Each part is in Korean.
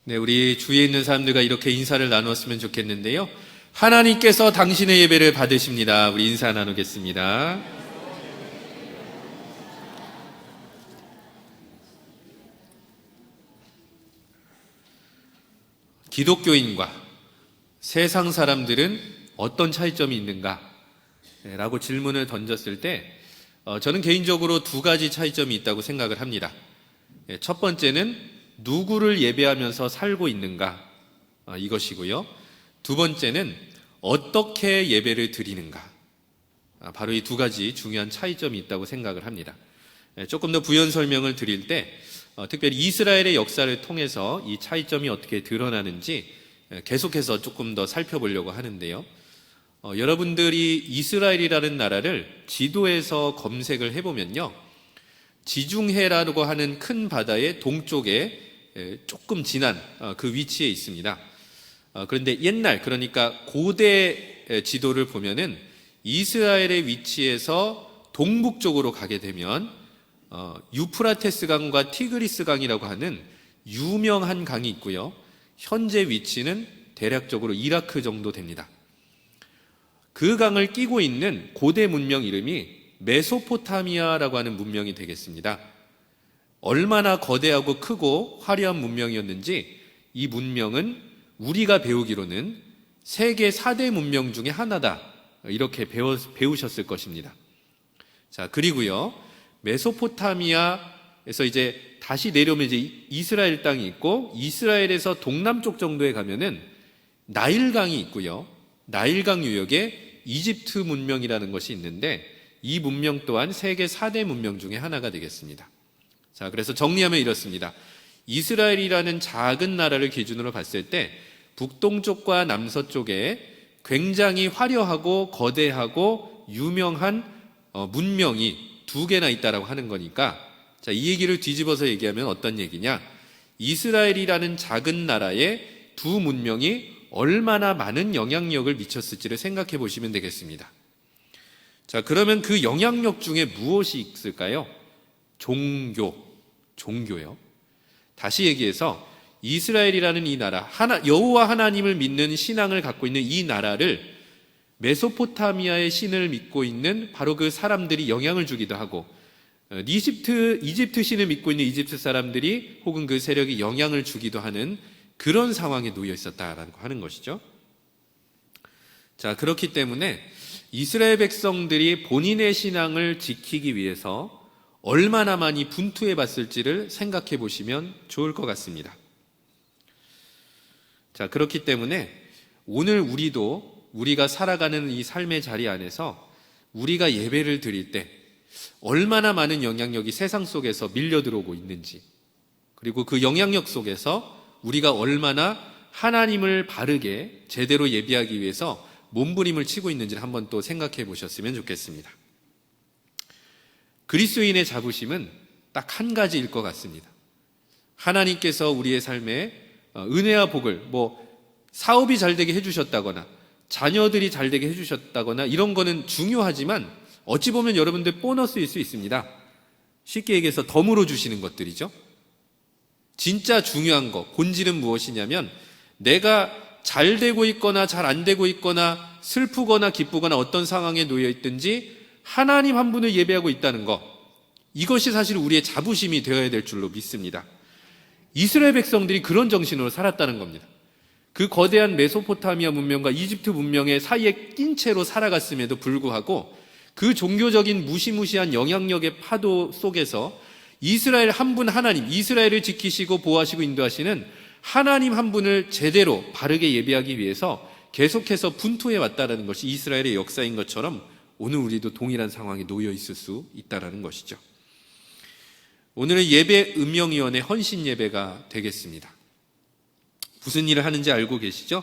네, 우리 주위에 있는 사람들과 이렇게 인사를 나누었으면 좋겠는데요. 하나님께서 당신의 예배를 받으십니다. 우리 인사 나누겠습니다. 기독교인과 세상 사람들은 어떤 차이점이 있는가? 라고 질문을 던졌을 때 저는 개인적으로 두 가지 차이점이 있다고 생각을 합니다. 첫 번째는 누구를 예배하면서 살고 있는가? 이것이고요. 두 번째는 어떻게 예배를 드리는가? 바로 이 두 가지 중요한 차이점이 있다고 생각을 합니다. 조금 더 부연 설명을 드릴 때 특별히 이스라엘의 역사를 통해서 이 차이점이 어떻게 드러나는지 계속해서 조금 더 살펴보려고 하는데요. 여러분들이 이스라엘이라는 나라를 지도에서 검색을 해보면요. 지중해라고 하는 큰 바다의 동쪽에 조금 지난 그 위치에 있습니다. 그런데 옛날, 그러니까 고대 지도를 보면은 이스라엘의 위치에서 동북쪽으로 가게 되면 유프라테스 강과 티그리스 강이라고 하는 유명한 강이 있고요. 현재 위치는 대략적으로 이라크 정도 됩니다. 그 강을 끼고 있는 고대 문명 이름이 메소포타미아라고 하는 문명이 되겠습니다. 얼마나 거대하고 크고 화려한 문명이었는지 이 문명은 우리가 배우기로는 세계 4대 문명 중에 하나다. 이렇게 배우셨을 것입니다. 자, 그리고요. 메소포타미아에서 이제 다시 내려오면 이제 이스라엘 땅이 있고 이스라엘에서 동남쪽 정도에 가면은 나일강이 있고요. 나일강 유역에 이집트 문명이라는 것이 있는데 이 문명 또한 세계 4대 문명 중에 하나가 되겠습니다. 자, 그래서 정리하면 이렇습니다. 이스라엘이라는 작은 나라를 기준으로 봤을 때 북동쪽과 남서쪽에 굉장히 화려하고 거대하고 유명한 문명이 두 개나 있다라고 하는 거니까 자, 이 얘기를 뒤집어서 얘기하면 어떤 얘기냐? 이스라엘이라는 작은 나라의 두 문명이 얼마나 많은 영향력을 미쳤을지를 생각해 보시면 되겠습니다. 자, 그러면 그 영향력 중에 무엇이 있을까요? 종교요. 다시 얘기해서 이스라엘이라는 이 나라, 여호와 하나님을 믿는 신앙을 갖고 있는 이 나라를 메소포타미아의 신을 믿고 있는 바로 그 사람들이 영향을 주기도 하고 이집트 신을 믿고 있는 이집트 사람들이 혹은 그 세력이 영향을 주기도 하는 그런 상황에 놓여 있었다라고 하는 것이죠. 자, 그렇기 때문에 이스라엘 백성들이 본인의 신앙을 지키기 위해서 얼마나 많이 분투해 봤을지를 생각해 보시면 좋을 것 같습니다. 자, 그렇기 때문에 오늘 우리가 살아가는 이 삶의 자리 안에서 우리가 예배를 드릴 때 얼마나 많은 영향력이 세상 속에서 밀려 들어오고 있는지, 그리고 그 영향력 속에서 우리가 얼마나 하나님을 바르게 제대로 예배하기 위해서 몸부림을 치고 있는지를 한번 또 생각해 보셨으면 좋겠습니다. 그리스도인의 자부심은 딱 한 가지일 것 같습니다. 하나님께서 우리의 삶에 은혜와 복을 사업이 잘 되게 해주셨다거나 자녀들이 잘 되게 해주셨다거나 이런 거는 중요하지만 어찌 보면 여러분들 보너스일 수 있습니다. 쉽게 얘기해서 덤으로 주시는 것들이죠. 진짜 중요한 거, 본질은 무엇이냐면 내가 잘 되고 있거나 잘 안 되고 있거나 슬프거나 기쁘거나 어떤 상황에 놓여 있든지 하나님 한 분을 예배하고 있다는 것, 이것이 사실 우리의 자부심이 되어야 될 줄로 믿습니다. 이스라엘 백성들이 그런 정신으로 살았다는 겁니다. 그 거대한 메소포타미아 문명과 이집트 문명의 사이에 낀 채로 살아갔음에도 불구하고 그 종교적인 무시무시한 영향력의 파도 속에서 이스라엘 한 분 하나님, 이스라엘을 지키시고 보호하시고 인도하시는 하나님 한 분을 제대로 바르게 예배하기 위해서 계속해서 분투해 왔다는 것이 이스라엘의 역사인 것처럼 오늘 우리도 동일한 상황에 놓여 있을 수 있다는 것이죠. 오늘은 예배 음영위원회 헌신 예배가 되겠습니다. 무슨 일을 하는지 알고 계시죠?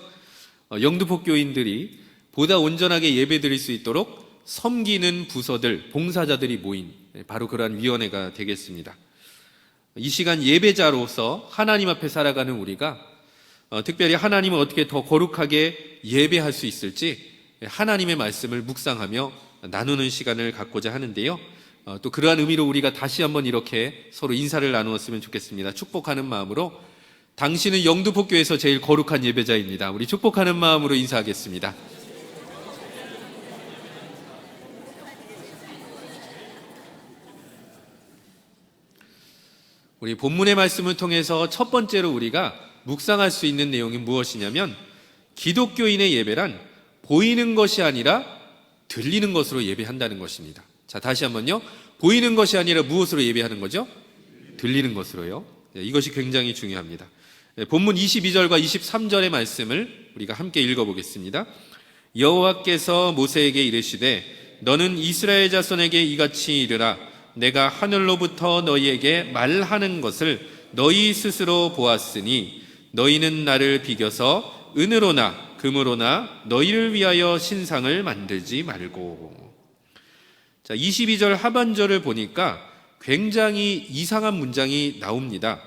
영등포 교인들이 보다 온전하게 예배 드릴 수 있도록 섬기는 부서들, 봉사자들이 모인 바로 그러한 위원회가 되겠습니다. 이 시간 예배자로서 하나님 앞에 살아가는 우리가 특별히 하나님을 어떻게 더 거룩하게 예배할 수 있을지 하나님의 말씀을 묵상하며 나누는 시간을 갖고자 하는데요. 또 그러한 의미로 우리가 다시 한번 이렇게 서로 인사를 나누었으면 좋겠습니다. 축복하는 마음으로 당신은 영두포교에서 제일 거룩한 예배자입니다. 우리 축복하는 마음으로 인사하겠습니다. 우리 본문의 말씀을 통해서 첫 번째로 우리가 묵상할 수 있는 내용이 무엇이냐면, 기독교인의 예배란 보이는 것이 아니라 들리는 것으로 예배한다는 것입니다. 자, 다시 한번요. 보이는 것이 아니라 무엇으로 예배하는 거죠? 들리는 것으로요. 이것이 굉장히 중요합니다. 본문 22절과 23절의 말씀을 우리가 함께 읽어보겠습니다. 여호와께서 모세에게 이르시되 너는 이스라엘 자손에게 이같이 이르라. 내가 하늘로부터 너희에게 말하는 것을 너희 스스로 보았으니 너희는 나를 비겨서 은으로나 금으로나 너희를 위하여 신상을 만들지 말고. 자, 22절 하반절을 보니까 굉장히 이상한 문장이 나옵니다.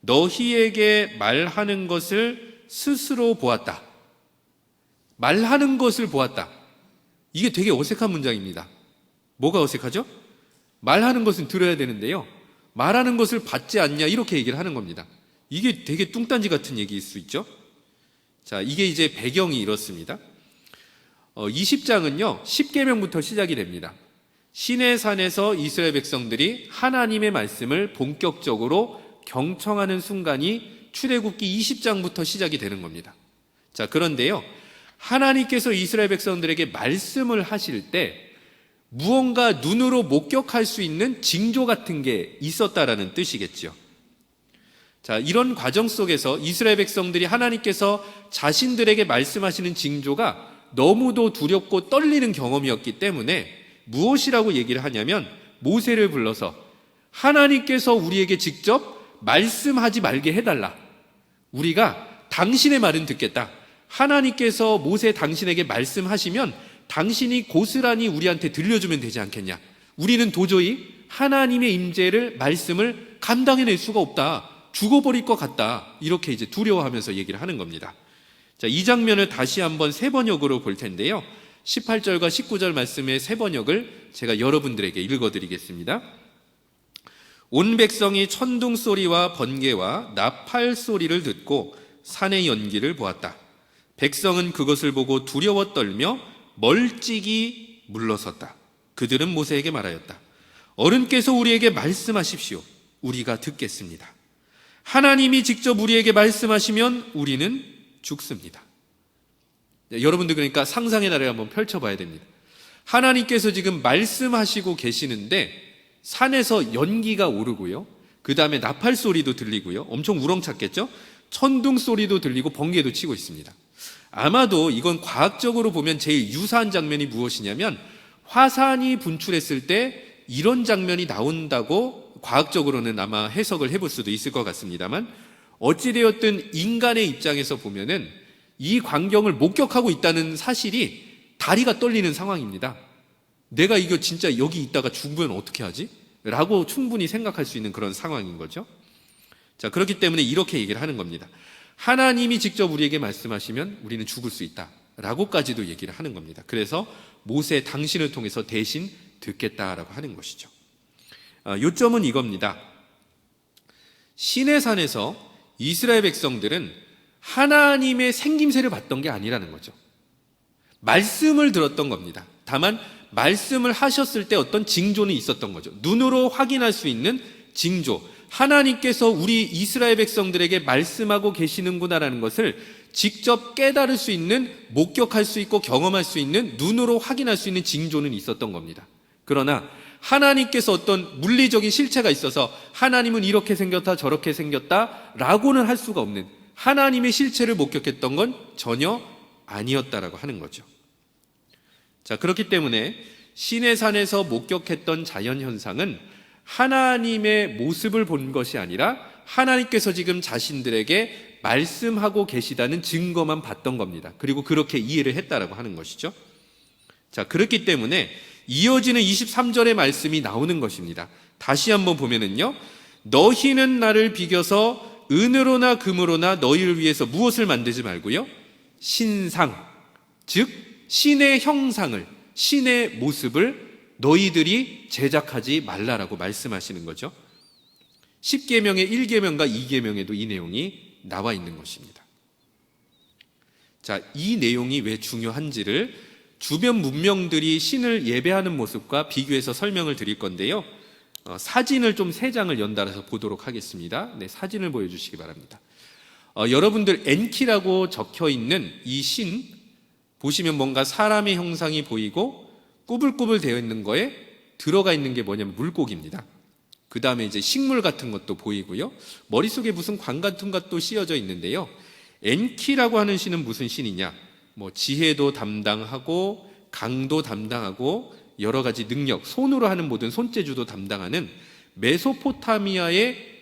너희에게 말하는 것을 스스로 보았다. 말하는 것을 보았다. 이게 되게 어색한 문장입니다. 뭐가 어색하죠? 말하는 것은 들어야 되는데요, 말하는 것을 받지 않냐, 이렇게 얘기를 하는 겁니다. 이게 되게 뚱딴지 같은 얘기일 수 있죠. 자, 이게 이제 배경이 이렇습니다. 20장은요 10계명부터 시작이 됩니다. 시내산에서 이스라엘 백성들이 하나님의 말씀을 본격적으로 경청하는 순간이 출애굽기 20장부터 시작이 되는 겁니다. 자, 그런데요, 하나님께서 이스라엘 백성들에게 말씀을 하실 때 무언가 눈으로 목격할 수 있는 징조 같은 게 있었다라는 뜻이겠죠. 자, 이런 과정 속에서 이스라엘 백성들이 하나님께서 자신들에게 말씀하시는 징조가 너무도 두렵고 떨리는 경험이었기 때문에 무엇이라고 얘기를 하냐면, 모세를 불러서 하나님께서 우리에게 직접 말씀하지 말게 해달라. 우리가 당신의 말은 듣겠다. 하나님께서 모세 당신에게 말씀하시면 당신이 고스란히 우리한테 들려주면 되지 않겠냐. 우리는 도저히 하나님의 임재를, 말씀을 감당해낼 수가 없다. 죽어버릴 것 같다. 이렇게 이제 두려워하면서 얘기를 하는 겁니다. 자, 이 장면을 다시 한번 세 번역으로 볼 텐데요. 18절과 19절 말씀의 세 번역을 제가 여러분들에게 읽어드리겠습니다. 온 백성이 천둥 소리와 번개와 나팔 소리를 듣고 산의 연기를 보았다. 백성은 그것을 보고 두려워 떨며 멀찍이 물러섰다. 그들은 모세에게 말하였다. 어른께서 우리에게 말씀하십시오. 우리가 듣겠습니다. 하나님이 직접 우리에게 말씀하시면 우리는 죽습니다. 여러분들 그러니까 상상의 나래를 한번 펼쳐봐야 됩니다. 하나님께서 지금 말씀하시고 계시는데 산에서 연기가 오르고요, 그 다음에 나팔 소리도 들리고요, 엄청 우렁찼겠죠? 천둥 소리도 들리고 번개도 치고 있습니다. 아마도 이건 과학적으로 보면 제일 유사한 장면이 무엇이냐면, 화산이 분출했을 때 이런 장면이 나온다고 과학적으로는 아마 해석을 해볼 수도 있을 것 같습니다만, 어찌되었든 인간의 입장에서 보면은 이 광경을 목격하고 있다는 사실이 다리가 떨리는 상황입니다. 내가 이거 진짜 여기 있다가 죽으면 어떻게 하지? 라고 충분히 생각할 수 있는 그런 상황인 거죠. 자, 그렇기 때문에 이렇게 얘기를 하는 겁니다. 하나님이 직접 우리에게 말씀하시면 우리는 죽을 수 있다 라고까지도 얘기를 하는 겁니다. 그래서 모세 당신을 통해서 대신 듣겠다라고 하는 것이죠. 요점은 이겁니다. 시내산에서 이스라엘 백성들은 하나님의 생김새를 봤던 게 아니라는 거죠. 말씀을 들었던 겁니다. 다만 말씀을 하셨을 때 어떤 징조는 있었던 거죠. 눈으로 확인할 수 있는 징조, 하나님께서 우리 이스라엘 백성들에게 말씀하고 계시는구나라는 것을 직접 깨달을 수 있는, 목격할 수 있고 경험할 수 있는, 눈으로 확인할 수 있는 징조는 있었던 겁니다. 그러나 하나님께서 어떤 물리적인 실체가 있어서 하나님은 이렇게 생겼다 저렇게 생겼다 라고는 할 수가 없는, 하나님의 실체를 목격했던 건 전혀 아니었다라고 하는 거죠. 자, 그렇기 때문에 시내산에서 목격했던 자연현상은 하나님의 모습을 본 것이 아니라 하나님께서 지금 자신들에게 말씀하고 계시다는 증거만 봤던 겁니다. 그리고 그렇게 이해를 했다라고 하는 것이죠. 자, 그렇기 때문에 이어지는 23절의 말씀이 나오는 것입니다. 다시 한번 보면은요, 너희는 나를 비겨서 은으로나 금으로나 너희를 위해서 무엇을 만들지 말고요, 신상, 즉 신의 형상을, 신의 모습을 너희들이 제작하지 말라라고 말씀하시는 거죠. 십계명의 1계명과 2계명에도 이 내용이 나와 있는 것입니다. 자, 이 내용이 왜 중요한지를 주변 문명들이 신을 예배하는 모습과 비교해서 설명을 드릴 건데요. 사진을 좀 3장을 연달아서 보도록 하겠습니다. 네, 사진을 보여주시기 바랍니다. 여러분들 엔키라고 적혀 있는 이 신 보시면 뭔가 사람의 형상이 보이고 꾸불꾸불 되어 있는 거에 들어가 있는 게 뭐냐면 물고기입니다. 그 다음에 이제 식물 같은 것도 보이고요. 머릿속에 무슨 관 같은 것도 씌어져 있는데요. 엔키라고 하는 신은 무슨 신이냐? 뭐 지혜도 담당하고 강도 담당하고 여러 가지 능력, 손으로 하는 모든 손재주도 담당하는 메소포타미아의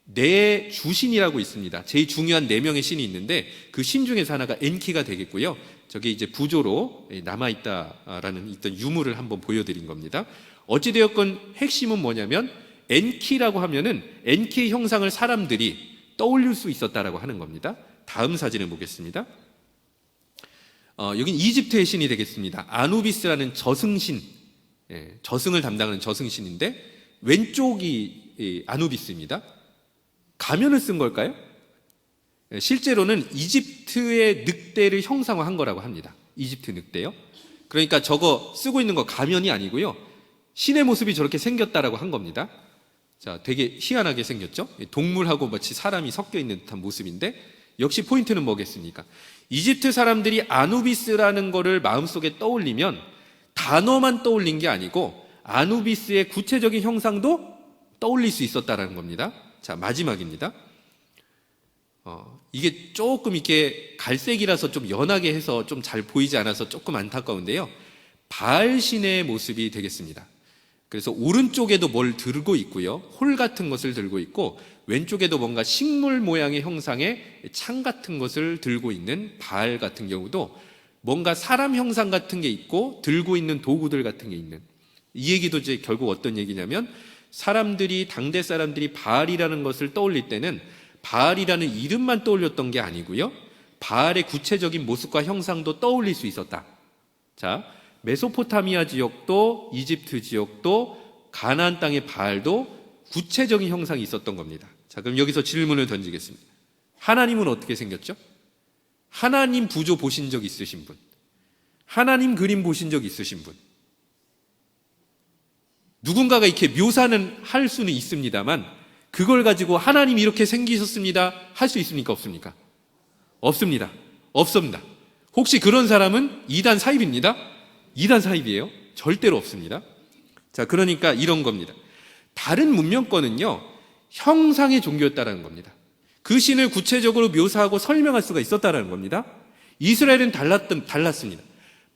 네 주신이라고 있습니다. 제일 중요한 4명의 신이 있는데 그 신 중에서 하나가 엔키가 되겠고요. 저게 이제 부조로 남아있다라는 있던 유물을 한번 보여드린 겁니다. 어찌되었건 핵심은 뭐냐면 엔키라고 하면은 엔키의 형상을 사람들이 떠올릴 수 있었다라고 하는 겁니다. 다음 사진을 보겠습니다. 여긴 이집트의 신이 되겠습니다. 아누비스라는 저승신, 저승을 담당하는 저승신인데 왼쪽이 아누비스입니다. 가면을 쓴 걸까요? 실제로는 이집트의 늑대를 형상화한 거라고 합니다. 이집트 늑대요. 그러니까 저거 쓰고 있는 거 가면이 아니고요. 신의 모습이 저렇게 생겼다라고 한 겁니다. 자, 되게 희한하게 생겼죠? 동물하고 마치 사람이 섞여 있는 듯한 모습인데 역시 포인트는 뭐겠습니까? 이집트 사람들이 아누비스라는 거를 마음속에 떠올리면 단어만 떠올린 게 아니고 아누비스의 구체적인 형상도 떠올릴 수 있었다라는 겁니다. 자, 마지막입니다. 이게 조금 이렇게 갈색이라서 좀 연하게 해서 좀 잘 보이지 않아서 조금 안타까운데요. 바알 신의 모습이 되겠습니다. 그래서 오른쪽에도 뭘 들고 있고요. 홀 같은 것을 들고 있고 왼쪽에도 뭔가 식물 모양의 형상의 창 같은 것을 들고 있는 바알 같은 경우도 뭔가 사람 형상 같은 게 있고 들고 있는 도구들 같은 게 있는, 이 얘기도 이제 결국 어떤 얘기냐면 당대 사람들이 바알이라는 것을 떠올릴 때는 바알이라는 이름만 떠올렸던 게 아니고요. 바알의 구체적인 모습과 형상도 떠올릴 수 있었다. 자, 메소포타미아 지역도 이집트 지역도 가나안 땅의 바알도 구체적인 형상이 있었던 겁니다. 자, 그럼 여기서 질문을 던지겠습니다. 하나님은 어떻게 생겼죠? 하나님 부조 보신 적 있으신 분? 하나님 그림 보신 적 있으신 분? 누군가가 이렇게 묘사는 할 수는 있습니다만 그걸 가지고 하나님 이렇게 생기셨습니다 할 수 있습니까? 없습니까? 없습니다. 없습니다. 혹시 그런 사람은 이단 사입입니다. 이단 사입이에요. 절대로 없습니다. 자, 그러니까 이런 겁니다. 다른 문명권은요 형상의 종교였다라는 겁니다. 그 신을 구체적으로 묘사하고 설명할 수가 있었다라는 겁니다. 이스라엘은 달랐습니다.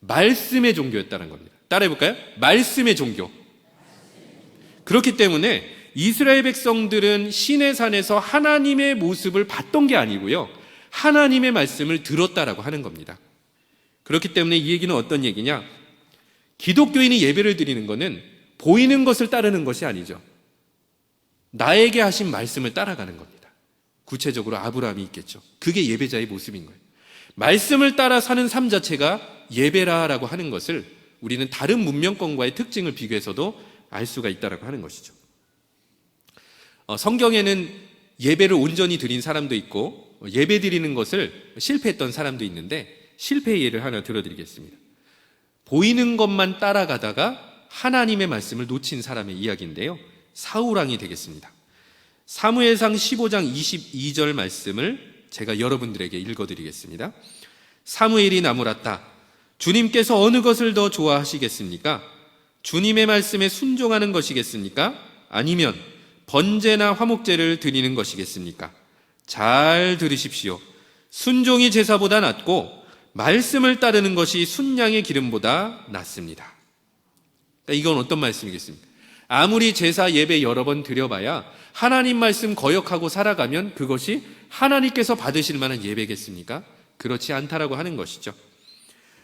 말씀의 종교였다는 겁니다. 따라해볼까요? 말씀의 종교. 그렇기 때문에 이스라엘 백성들은 시내 산에서 하나님의 모습을 봤던 게 아니고요, 하나님의 말씀을 들었다라고 하는 겁니다. 그렇기 때문에 이 얘기는 어떤 얘기냐? 기독교인이 예배를 드리는 것은 보이는 것을 따르는 것이 아니죠. 나에게 하신 말씀을 따라가는 겁니다. 구체적으로 아브라함이 있겠죠. 그게 예배자의 모습인 거예요. 말씀을 따라 사는 삶 자체가 예배라라고 하는 것을 우리는 다른 문명권과의 특징을 비교해서도 알 수가 있다라고 하는 것이죠. 성경에는 예배를 온전히 드린 사람도 있고 예배 드리는 것을 실패했던 사람도 있는데 실패의 예를 하나 들어드리겠습니다. 보이는 것만 따라가다가 하나님의 말씀을 놓친 사람의 이야기인데요. 사울왕이 되겠습니다. 사무엘상 15장 22절 말씀을 제가 여러분들에게 읽어드리겠습니다. 사무엘이 나무랐다. 주님께서 어느 것을 더 좋아하시겠습니까? 주님의 말씀에 순종하는 것이겠습니까? 아니면 번제나 화목제를 드리는 것이겠습니까? 잘 들으십시오. 순종이 제사보다 낫고 말씀을 따르는 것이 순양의 기름보다 낫습니다. 이건 어떤 말씀이겠습니까? 아무리 제사 예배 여러 번 드려봐야 하나님 말씀 거역하고 살아가면 그것이 하나님께서 받으실 만한 예배겠습니까? 그렇지 않다라고 하는 것이죠.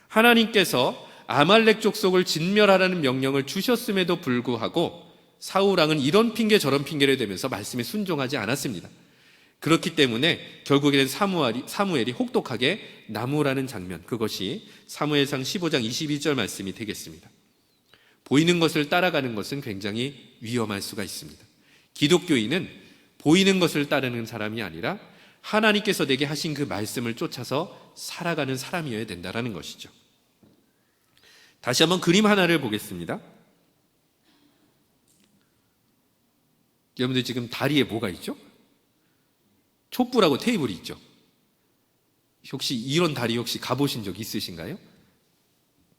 하나님께서 아말렉 족속을 진멸하라는 명령을 주셨음에도 불구하고 사울왕은 이런 핑계 저런 핑계를 대면서 말씀에 순종하지 않았습니다. 그렇기 때문에 결국에는 사무엘이 혹독하게 나무라는 장면, 그것이 사무엘상 15장 22절 말씀이 되겠습니다. 보이는 것을 따라가는 것은 굉장히 위험할 수가 있습니다. 기독교인은 보이는 것을 따르는 사람이 아니라 하나님께서 내게 하신 그 말씀을 쫓아서 살아가는 사람이어야 된다는 것이죠. 다시 한번 그림 하나를 보겠습니다. 여러분들 지금 다리에 뭐가 있죠? 촛불하고 테이블이 있죠. 혹시 이런 다리 혹시 가보신 적 있으신가요?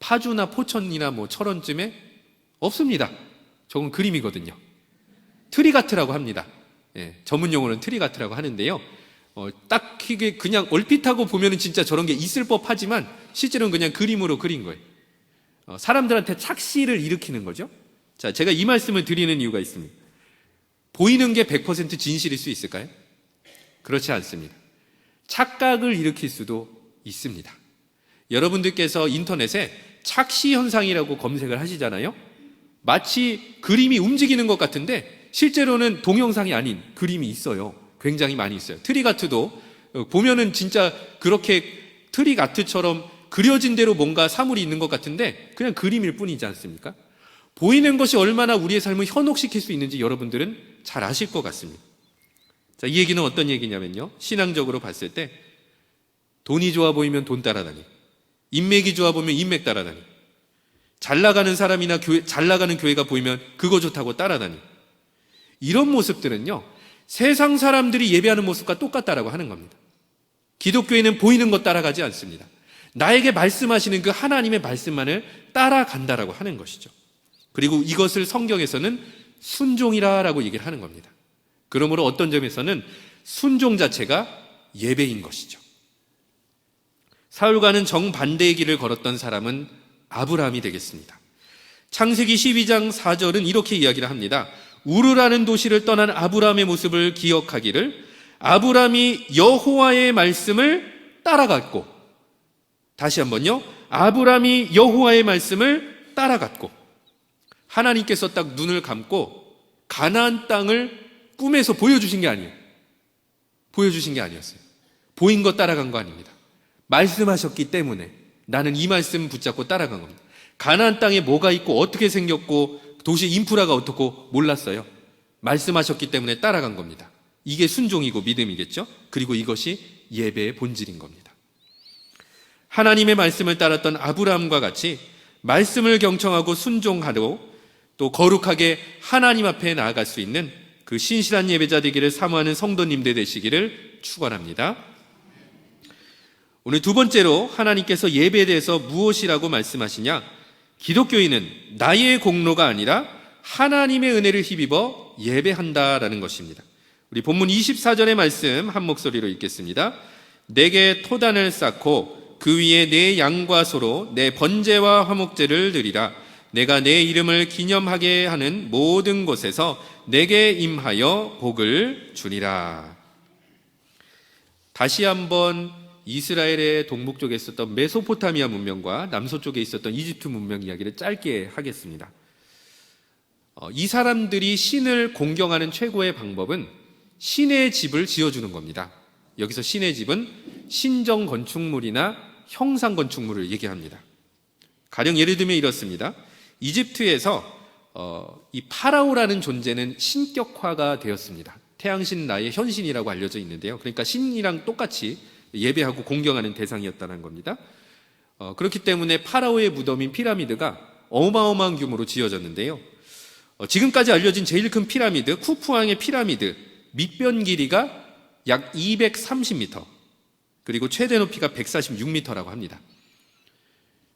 파주나 포천이나 철원쯤에 없습니다. 저건 그림이거든요. 트리가트라고 합니다. 전문 용어는 트리가트라고 하는데요. 딱 이게 그냥 얼핏하고 보면은 진짜 저런 게 있을 법하지만 실제로는 그냥 그림으로 그린 거예요. 사람들한테 착시를 일으키는 거죠. 자, 제가 이 말씀을 드리는 이유가 있습니다. 보이는 게 100% 진실일 수 있을까요? 그렇지 않습니다. 착각을 일으킬 수도 있습니다. 여러분들께서 인터넷에 착시 현상이라고 검색을 하시잖아요. 마치 그림이 움직이는 것 같은데 실제로는 동영상이 아닌 그림이 있어요. 굉장히 많이 있어요. 트리가트도 보면은 진짜 그렇게 트리가트처럼 그려진 대로 뭔가 사물이 있는 것 같은데 그냥 그림일 뿐이지 않습니까? 보이는 것이 얼마나 우리의 삶을 현혹시킬 수 있는지 여러분들은 잘 아실 것 같습니다. 자, 이 얘기는 어떤 얘기냐면요. 신앙적으로 봤을 때 돈이 좋아 보이면 돈 따라다니, 인맥이 좋아 보면 인맥 따라다니, 잘 나가는 사람이나 잘 나가는 교회가 보이면 그거 좋다고 따라다니, 이런 모습들은요 세상 사람들이 예배하는 모습과 똑같다라고 하는 겁니다. 기독교인은 보이는 것 따라가지 않습니다. 나에게 말씀하시는 그 하나님의 말씀만을 따라간다라고 하는 것이죠. 그리고 이것을 성경에서는 순종이라고 얘기를 하는 겁니다. 그러므로 어떤 점에서는 순종 자체가 예배인 것이죠. 사울과는 정반대의 길을 걸었던 사람은 아브라함이 되겠습니다. 창세기 12장 4절은 이렇게 이야기를 합니다. 우르라는 도시를 떠난 아브라함의 모습을 기억하기를 아브라함이 여호와의 말씀을 따라갔고, 다시 한번요, 아브라함이 여호와의 말씀을 따라갔고, 하나님께서 딱 눈을 감고 가나안 땅을 꿈에서 보여주신 게 아니에요. 보여주신 게 아니었어요. 보인 거 따라간 거 아닙니다. 말씀하셨기 때문에 나는 이 말씀 붙잡고 따라간 겁니다. 가나안 땅에 뭐가 있고 어떻게 생겼고 도시 인프라가 어떻고 몰랐어요. 말씀하셨기 때문에 따라간 겁니다. 이게 순종이고 믿음이겠죠. 그리고 이것이 예배의 본질인 겁니다. 하나님의 말씀을 따랐던 아브라함과 같이 말씀을 경청하고 순종하고 또 거룩하게 하나님 앞에 나아갈 수 있는 그 신실한 예배자 되기를 사모하는 성도님들 되시기를 축원합니다. 오늘 두 번째로 하나님께서 예배에 대해서 무엇이라고 말씀하시냐? 기독교인은 나의 공로가 아니라 하나님의 은혜를 힘입어 예배한다라는 것입니다. 우리 본문 24절의 말씀 한 목소리로 읽겠습니다. 내게 토단을 쌓고 그 위에 내 양과 소로 내 번제와 화목제를 드리라. 내가 내 이름을 기념하게 하는 모든 곳에서 내게 임하여 복을 주리라. 다시 한번 이스라엘의 동북쪽에 있었던 메소포타미아 문명과 남서쪽에 있었던 이집트 문명 이야기를 짧게 하겠습니다. 이 사람들이 신을 공경하는 최고의 방법은 신의 집을 지어주는 겁니다. 여기서 신의 집은 신정 건축물이나 형상 건축물을 얘기합니다. 가령 예를 들면 이렇습니다. 이집트에서 이 파라오라는 존재는 신격화가 되었습니다. 태양신 라의 현신이라고 알려져 있는데요. 그러니까 신이랑 똑같이 예배하고 공경하는 대상이었다는 겁니다. 그렇기 때문에 파라오의 무덤인 피라미드가 어마어마한 규모로 지어졌는데요. 지금까지 알려진 제일 큰 피라미드, 쿠푸왕의 피라미드, 밑변 길이가 약 230m, 그리고 최대 높이가 146m라고 합니다.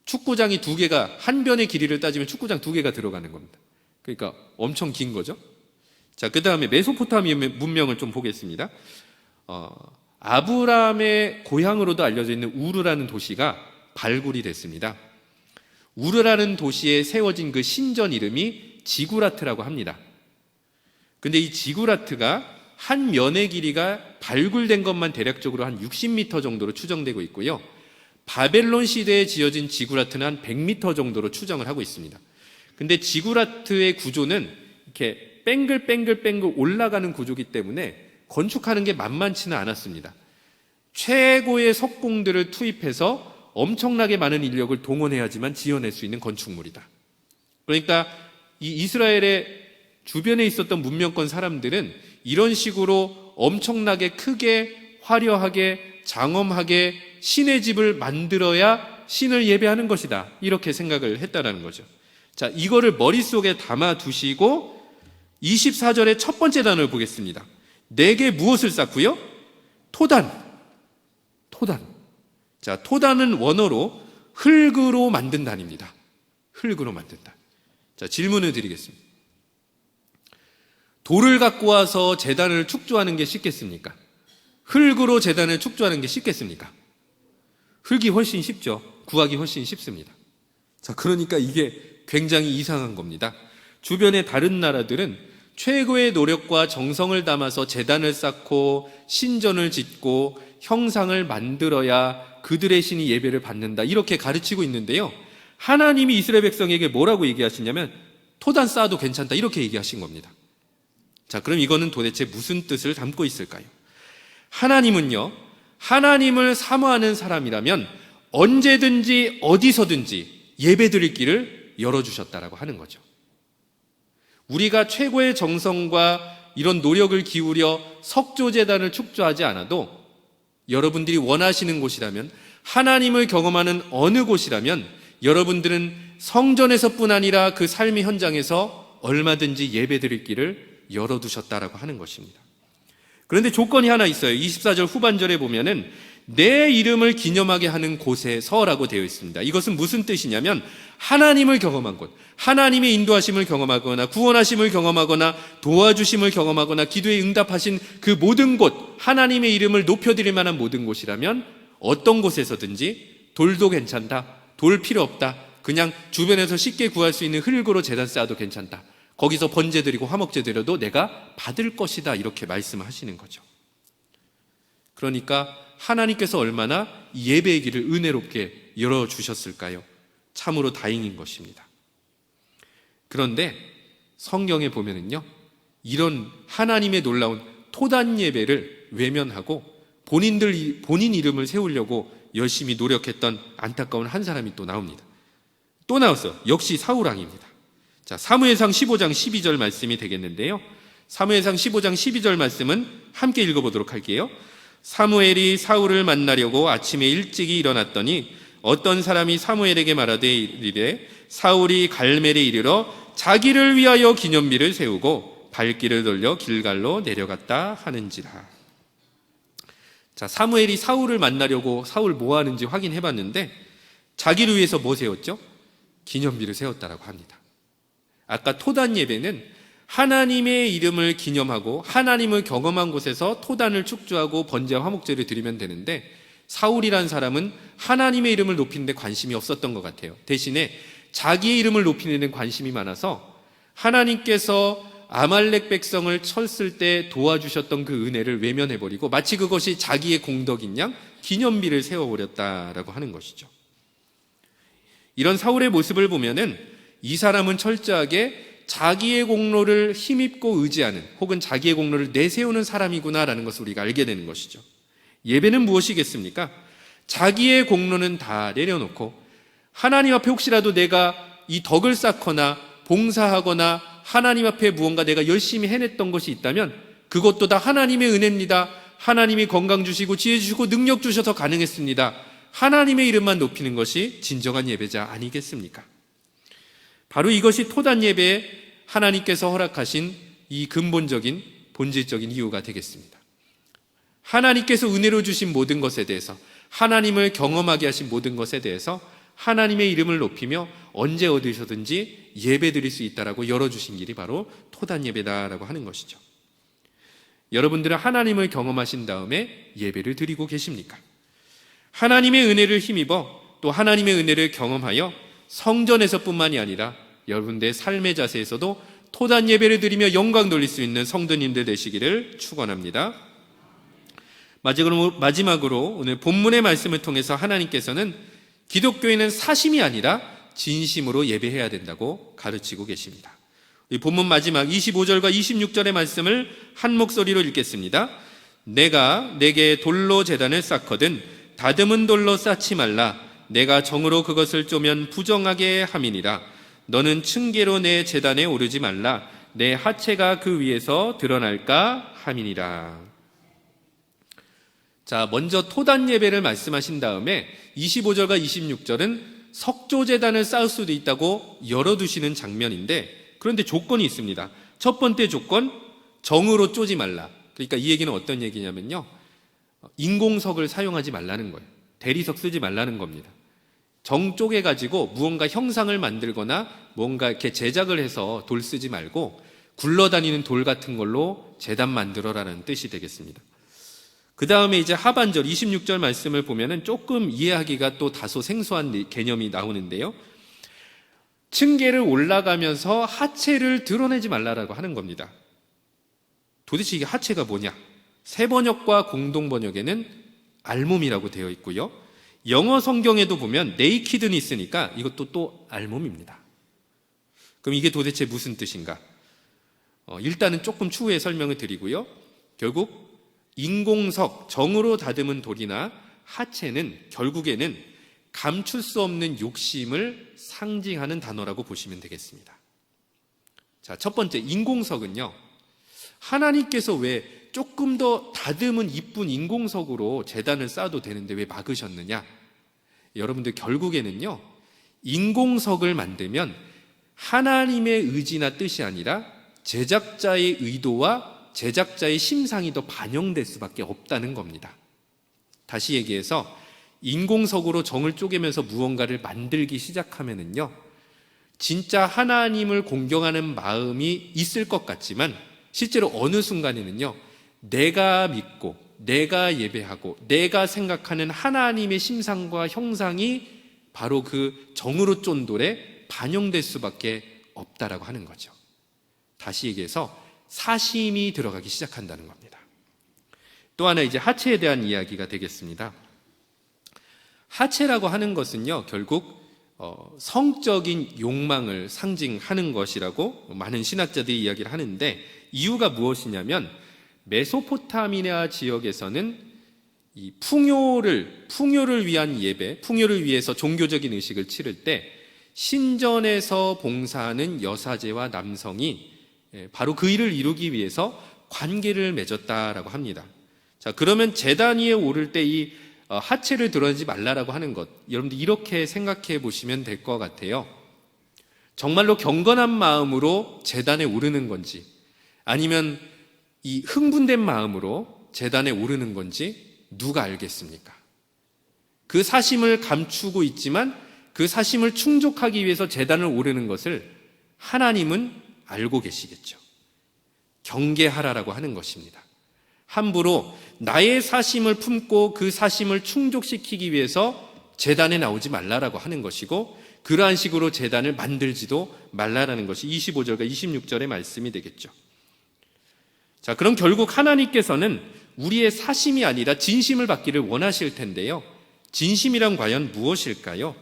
축구장이 두 개가, 한 변의 길이를 따지면 축구장 두 개가 들어가는 겁니다. 그러니까 엄청 긴 거죠. 자, 그 다음에 메소포타미아 문명을 좀 보겠습니다. 아브라함의 고향으로도 알려져 있는 우르라는 도시가 발굴이 됐습니다. 우르라는 도시에 세워진 그 신전 이름이 지구라트라고 합니다. 근데 이 지구라트가 한 면의 길이가 발굴된 것만 대략적으로 한 60m 정도로 추정되고 있고요. 바벨론 시대에 지어진 지구라트는 한 100m 정도로 추정을 하고 있습니다. 근데 지구라트의 구조는 이렇게 뺑글뺑글 올라가는 구조이기 때문에 건축하는 게 만만치는 않았습니다. 최고의 석공들을 투입해서 엄청나게 많은 인력을 동원해야지만 지어낼 수 있는 건축물이다. 그러니까 이 이스라엘의 주변에 있었던 문명권 사람들은 이런 식으로 엄청나게 크게 화려하게 장엄하게 신의 집을 만들어야 신을 예배하는 것이다, 이렇게 생각을 했다라는 거죠. 자, 이거를 머릿속에 담아 두시고 24절의 첫 번째 단어를 보겠습니다. 내게 무엇을 쌓고요? 토단. 자, 토단은 원어로 흙으로 만든 단입니다. 흙으로 만든 단. 자, 질문을 드리겠습니다. 돌을 갖고 와서 제단을 축조하는 게 쉽겠습니까? 흙으로 제단을 축조하는 게 쉽겠습니까? 흙이 훨씬 쉽죠. 구하기 훨씬 쉽습니다. 자, 그러니까 이게 굉장히 이상한 겁니다. 주변의 다른 나라들은 최고의 노력과 정성을 담아서 제단을 쌓고 신전을 짓고 형상을 만들어야 그들의 신이 예배를 받는다, 이렇게 가르치고 있는데요, 하나님이 이스라엘 백성에게 뭐라고 얘기하시냐면 토단 쌓아도 괜찮다, 이렇게 얘기하신 겁니다. 자, 그럼 이거는 도대체 무슨 뜻을 담고 있을까요? 하나님은요, 하나님을 사모하는 사람이라면 언제든지 어디서든지 예배드릴 길을 열어주셨다라고 하는 거죠. 우리가 최고의 정성과 이런 노력을 기울여 석조제단을 축조하지 않아도 여러분들이 원하시는 곳이라면, 하나님을 경험하는 어느 곳이라면 여러분들은 성전에서뿐 아니라 그 삶의 현장에서 얼마든지 예배드릴 길을 열어두셨다라고 하는 것입니다. 그런데 조건이 하나 있어요. 24절 후반절에 보면은 내 이름을 기념하게 하는 곳에서라고 되어 있습니다. 이것은 무슨 뜻이냐면 하나님을 경험한 곳, 하나님의 인도하심을 경험하거나 구원하심을 경험하거나 도와주심을 경험하거나 기도에 응답하신 그 모든 곳, 하나님의 이름을 높여드릴 만한 모든 곳이라면 어떤 곳에서든지 돌도 괜찮다, 돌 필요 없다, 그냥 주변에서 쉽게 구할 수 있는 흙으로 제단 쌓아도 괜찮다, 거기서 번제 드리고 화목제 드려도 내가 받을 것이다, 이렇게 말씀하시는 거죠. 그러니까 하나님께서 얼마나 예배의 길을 은혜롭게 열어주셨을까요? 참으로 다행인 것입니다. 그런데 성경에 보면은요, 이런 하나님의 놀라운 토단 예배를 외면하고 본인 이름을 세우려고 열심히 노력했던 안타까운 한 사람이 또 나옵니다. 또 나왔어요. 역시 사울왕입니다. 자, 사무엘상 15장 12절 말씀이 되겠는데요, 사무엘상 15장 12절 말씀은 함께 읽어보도록 할게요. 사무엘이 사울을 만나려고 아침에 일찍이 일어났더니 어떤 사람이 사무엘에게 말하되 이르되 사울이 갈멜에 이르러 자기를 위하여 기념비를 세우고 발길을 돌려 길갈로 내려갔다 하는지라. 자, 사무엘이 사울을 만나려고 사울 뭐 하는지 확인해 봤는데 자기를 위해서 뭐 세웠죠? 기념비를 세웠다라고 합니다. 아까 토단 예배는 하나님의 이름을 기념하고 하나님을 경험한 곳에서 토단을 축조하고 번제와 화목제를 드리면 되는데, 사울이란 사람은 하나님의 이름을 높이는 데 관심이 없었던 것 같아요. 대신에 자기의 이름을 높이는 데 관심이 많아서 하나님께서 아말렉 백성을 쳤을 때 도와주셨던 그 은혜를 외면해버리고 마치 그것이 자기의 공덕인 양 기념비를 세워버렸다라고 하는 것이죠. 이런 사울의 모습을 보면은 이 사람은 철저하게 자기의 공로를 힘입고 의지하는, 혹은 자기의 공로를 내세우는 사람이구나라는 것을 우리가 알게 되는 것이죠. 예배는 무엇이겠습니까? 자기의 공로는 다 내려놓고 하나님 앞에 혹시라도 내가 이 덕을 쌓거나 봉사하거나 하나님 앞에 무언가 내가 열심히 해냈던 것이 있다면 그것도 다 하나님의 은혜입니다. 하나님이 건강 주시고 지혜 주시고 능력 주셔서 가능했습니다. 하나님의 이름만 높이는 것이 진정한 예배자 아니겠습니까? 바로 이것이 토단 예배에 하나님께서 허락하신 이 근본적인 본질적인 이유가 되겠습니다. 하나님께서 은혜로 주신 모든 것에 대해서, 하나님을 경험하게 하신 모든 것에 대해서 하나님의 이름을 높이며 언제 어디서든지 예배드릴 수 있다라고 열어주신 길이 바로 토단 예배다라고 하는 것이죠. 여러분들은 하나님을 경험하신 다음에 예배를 드리고 계십니까? 하나님의 은혜를 힘입어 또 하나님의 은혜를 경험하여 성전에서뿐만이 아니라 여러분들의 삶의 자세에서도 토단 예배를 드리며 영광 돌릴 수 있는 성도님들 되시기를 축원합니다. 마지막으로 오늘 본문의 말씀을 통해서 하나님께서는 기독교인은 사심이 아니라 진심으로 예배해야 된다고 가르치고 계십니다. 이 본문 마지막 25절과 26절의 말씀을 한 목소리로 읽겠습니다. 내가 내게 돌로 제단을 쌓거든 다듬은 돌로 쌓지 말라. 내가 정으로 그것을 쪼면 부정하게 함이니라. 너는 층계로 내 제단에 오르지 말라. 내 하체가 그 위에서 드러날까 함이니라. 자, 먼저 토단 예배를 말씀하신 다음에 25절과 26절은 석조제단을 쌓을 수도 있다고 열어두시는 장면인데, 그런데 조건이 있습니다. 첫 번째 조건, 정으로 쪼지 말라. 그러니까 이 얘기는 어떤 얘기냐면요, 인공석을 사용하지 말라는 거예요. 대리석 쓰지 말라는 겁니다. 정 쪼개가지고 무언가 형상을 만들거나 뭔가 이렇게 제작을 해서 돌 쓰지 말고 굴러다니는 돌 같은 걸로 제단 만들어라는 뜻이 되겠습니다. 그 다음에 이제 하반절 26절 말씀을 보면은 조금 이해하기가 또 다소 생소한 개념이 나오는데요. 층계를 올라가면서 하체를 드러내지 말라라고 하는 겁니다. 도대체 이게 하체가 뭐냐? 새 번역과 공동 번역에는 알몸이라고 되어 있고요. 영어 성경에도 보면 naked는 있으니까 이것도 또 알몸입니다. 그럼 이게 도대체 무슨 뜻인가? 일단은 조금 추후에 설명을 드리고요. 결국 인공석, 정으로 다듬은 돌이나 하체는 결국에는 감출 수 없는 욕심을 상징하는 단어라고 보시면 되겠습니다. 자, 첫 번째, 인공석은요, 하나님께서 왜 조금 더 다듬은 이쁜 인공석으로 제단을 쌓아도 되는데 왜 막으셨느냐? 여러분들, 결국에는요, 인공석을 만들면 하나님의 의지나 뜻이 아니라 제작자의 의도와 제작자의 심상이 더 반영될 수밖에 없다는 겁니다. 다시 얘기해서 인공석으로 정을 쪼개면서 무언가를 만들기 시작하면은요, 진짜 하나님을 공경하는 마음이 있을 것 같지만 실제로 어느 순간에는요, 내가 믿고 내가 예배하고 내가 생각하는 하나님의 심상과 형상이 바로 그 정으로 쫀 돌에 반영될 수밖에 없다라고 하는 거죠. 다시 얘기해서 사심이 들어가기 시작한다는 겁니다. 또 하나 이제 하체에 대한 이야기가 되겠습니다. 하체라고 하는 것은요, 결국 성적인 욕망을 상징하는 것이라고 많은 신학자들이 이야기를 하는데, 이유가 무엇이냐면 메소포타미아 지역에서는 이 풍요를 위한 예배, 풍요를 위해서 종교적인 의식을 치를 때 신전에서 봉사하는 여사제와 남성이 바로 그 일을 이루기 위해서 관계를 맺었다라고 합니다. 자, 그러면 제단 위에 오를 때 이 하체를 드러내지 말라라고 하는 것, 여러분들 이렇게 생각해 보시면 될 것 같아요. 정말로 경건한 마음으로 제단에 오르는 건지, 아니면 이 흥분된 마음으로 제단에 오르는 건지 누가 알겠습니까? 그 사심을 감추고 있지만 그 사심을 충족하기 위해서 제단을 오르는 것을 하나님은 알고 계시겠죠. 경계하라라고 하는 것입니다. 함부로 나의 사심을 품고 그 사심을 충족시키기 위해서 제단에 나오지 말라라고 하는 것이고, 그러한 식으로 제단을 만들지도 말라라는 것이 25절과 26절의 말씀이 되겠죠. 자, 그럼 결국 하나님께서는 우리의 사심이 아니라 진심을 받기를 원하실 텐데요. 진심이란 과연 무엇일까요?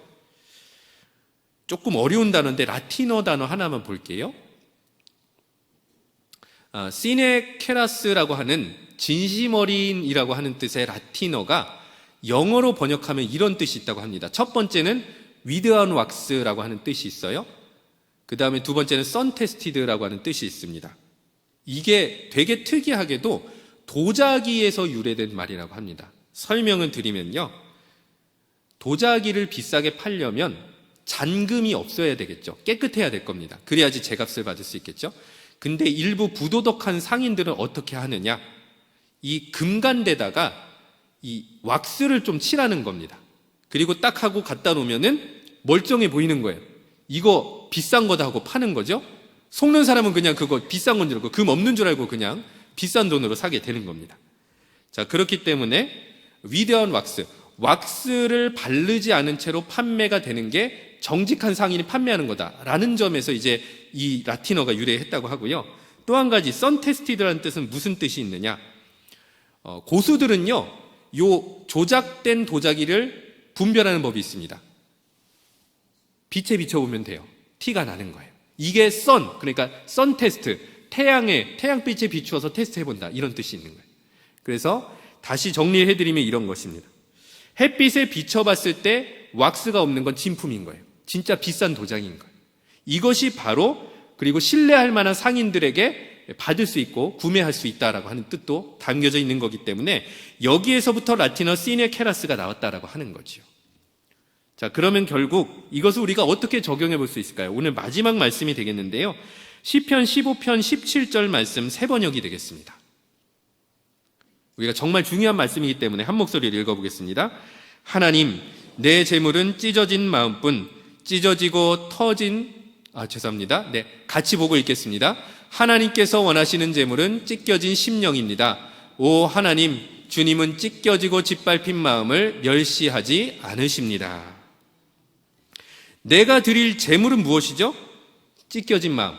조금 어려운 단어인데 라틴어 단어 하나만 볼게요. 시네케라스라고 하는 진심 어린이라고 하는 뜻의 라틴어가 영어로 번역하면 이런 뜻이 있다고 합니다. 첫 번째는 without wax라고 하는 뜻이 있어요. 그 다음에 두 번째는 sun-tested라고 하는 뜻이 있습니다. 이게 되게 특이하게도 도자기에서 유래된 말이라고 합니다. 설명을 드리면요, 도자기를 비싸게 팔려면 잔금이 없어야 되겠죠. 깨끗해야 될 겁니다. 그래야지 제값을 받을 수 있겠죠. 근데 일부 부도덕한 상인들은 어떻게 하느냐, 이 금간대다가 이 왁스를 좀 칠하는 겁니다. 그리고 딱 하고 갖다 놓으면은 멀쩡해 보이는 거예요. 이거 비싼 거다 하고 파는 거죠. 속는 사람은 그냥 그거 비싼 건 줄 알고 금 없는 줄 알고 그냥 비싼 돈으로 사게 되는 겁니다. 자, 그렇기 때문에 위대한 왁스를 바르지 않은 채로 판매가 되는 게 정직한 상인이 판매하는 거다라는 점에서 이제 이 라틴어가 유래했다고 하고요. 또 한 가지 sun-tested라는 뜻은 무슨 뜻이 있느냐, 고수들은요, 요 조작된 도자기를 분별하는 법이 있습니다. 빛에 비춰보면 돼요. 티가 나는 거예요. 이게 그러니까 sun test, 태양빛에 비추어서 테스트해본다, 이런 뜻이 있는 거예요. 그래서 다시 정리해드리면 이런 것입니다. 햇빛에 비춰봤을 때 왁스가 없는 건 진품인 거예요. 진짜 비싼 도자기인 거예요. 이것이 바로, 그리고 신뢰할 만한 상인들에게 받을 수 있고 구매할 수 있다라고 하는 뜻도 담겨져 있는 거기 때문에 여기에서부터 라틴어 시네 케라스가 나왔다라고 하는 거지요. 자, 그러면 결국 이것을 우리가 어떻게 적용해 볼 수 있을까요? 오늘 마지막 말씀이 되겠는데요. 시편 15편 17절 말씀 세 번역이 되겠습니다. 우리가 정말 중요한 말씀이기 때문에 한 목소리를 읽어보겠습니다. 하나님, 내 재물은 찢어진 마음뿐 찢어지고 터진 죄송합니다. 네, 같이 보고 읽겠습니다. 하나님께서 원하시는 재물은 찢겨진 심령입니다. 오 하나님, 주님은 찢겨지고 짓밟힌 마음을 멸시하지 않으십니다. 내가 드릴 재물은 무엇이죠? 찢겨진 마음,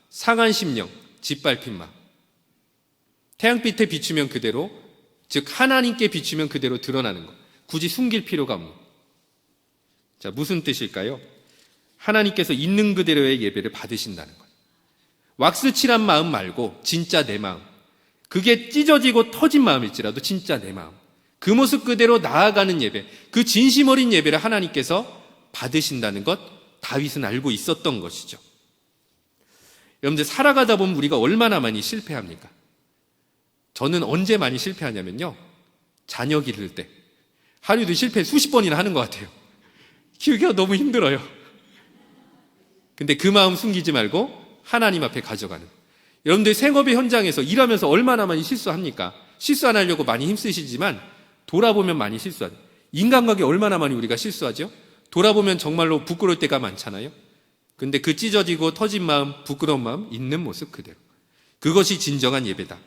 상한 심령, 짓밟힌 마음. 태양빛에 비추면 그대로, 즉 하나님께 비추면 그대로 드러나는 것. 굳이 숨길 필요가 없는. 자, 무슨 뜻일까요? 하나님께서 있는 그대로의 예배를 받으신다는 것. 왁스 칠한 마음 말고 진짜 내 마음. 그게 찢어지고 터진 마음일지라도 진짜 내 마음. 그 모습 그대로 나아가는 예배, 그 진심 어린 예배를 하나님께서 받으신다는 것, 다윗은 알고 있었던 것이죠. 여러분들, 살아가다 보면 우리가 얼마나 많이 실패합니까? 저는 언제 많이 실패하냐면요, 자녀 기를 때. 하루에도 실패 수십 번이나 하는 것 같아요. 키우기가 너무 힘들어요. 근데 그 마음 숨기지 말고 하나님 앞에 가져가는. 여러분들 생업의 현장에서 일하면서 얼마나 많이 실수합니까? 실수 안 하려고 많이 힘쓰시지만 돌아보면 많이 실수하죠. 인간관계 얼마나 많이 우리가 실수하죠? 돌아보면 정말로 부끄러울 때가 많잖아요. 근데 그 찢어지고 터진 마음, 부끄러운 마음 있는 모습 그대로. 그것이 진정한 예배다.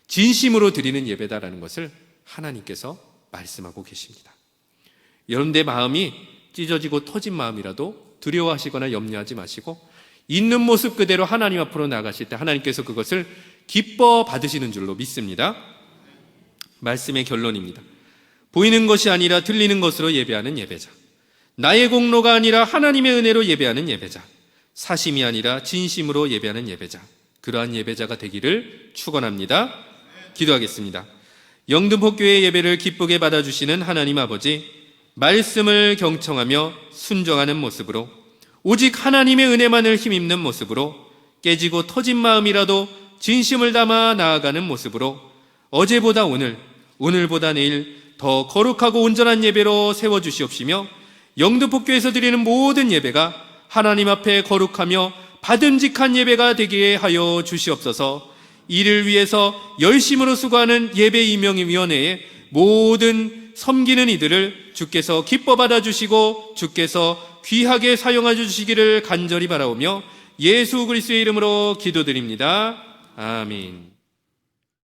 진심으로 드리는 예배다라는 것을 하나님께서 말씀하고 계십니다. 여러분들의 마음이 찢어지고 터진 마음이라도 두려워하시거나 염려하지 마시고 있는 모습 그대로 하나님 앞으로 나가실 때 하나님께서 그것을 기뻐 받으시는 줄로 믿습니다. 말씀의 결론입니다. 보이는 것이 아니라 들리는 것으로 예배하는 예배자, 나의 공로가 아니라 하나님의 은혜로 예배하는 예배자, 사심이 아니라 진심으로 예배하는 예배자, 그러한 예배자가 되기를 축원합니다. 기도하겠습니다. 영등포교회 예배를 기쁘게 받아주시는 하나님 아버지, 말씀을 경청하며 순종하는 모습으로, 오직 하나님의 은혜만을 힘입는 모습으로, 깨지고 터진 마음이라도 진심을 담아 나아가는 모습으로 어제보다 오늘, 오늘보다 내일 더 거룩하고 온전한 예배로 세워주시옵시며, 영등포교회에서 드리는 모든 예배가 하나님 앞에 거룩하며 받음직한 예배가 되게 하여 주시옵소서. 이를 위해서 열심으로 수고하는 예배임명위원회의 모든 섬기는 이들을 주께서 기뻐 받아주시고 주께서 귀하게 사용하여 주시기를 간절히 바라오며 예수 그리스도의 이름으로 기도드립니다. 아멘.